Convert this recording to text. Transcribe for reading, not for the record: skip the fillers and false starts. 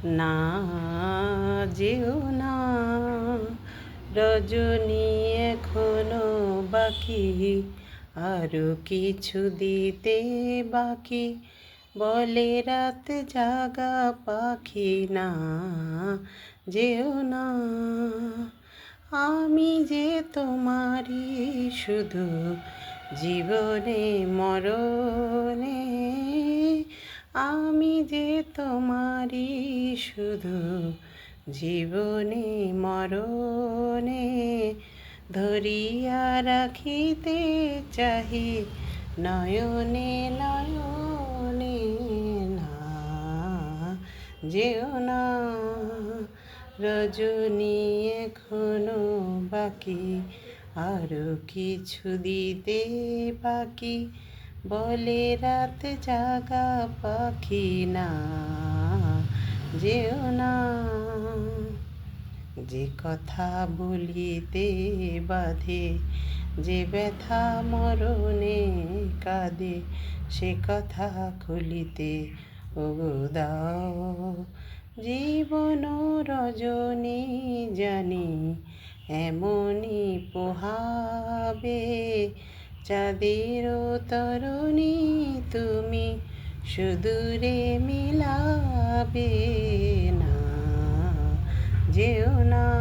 না যেও না, রজনী এখনো বাকি, আরো কিছু দিতে বাকি, বলে রাত জাগা পাখি। না যেও না, আমি যে তোমারই শুধু, জীবনে মরণে আমি যে তোমারই শুধু, জীবনে মরণে ধরিয়া রাখিতে চাহি নয়নে নয়নে। না যেও না, রজনী এখনো বাকি, আরো কিছু দিতে বাকি, বলে রাত জাগা পাখি। না যেও না, যে কথা বলিতে বাধে, যে ব্যথা মরণে কাঁদে, সে কথা খুলিতে ওগো দাও জীবন রজনী। জানি এমনই পোহাবে, চাঁদেরও তরণী তুমি সুদূরে মিলাবে। না যেও না।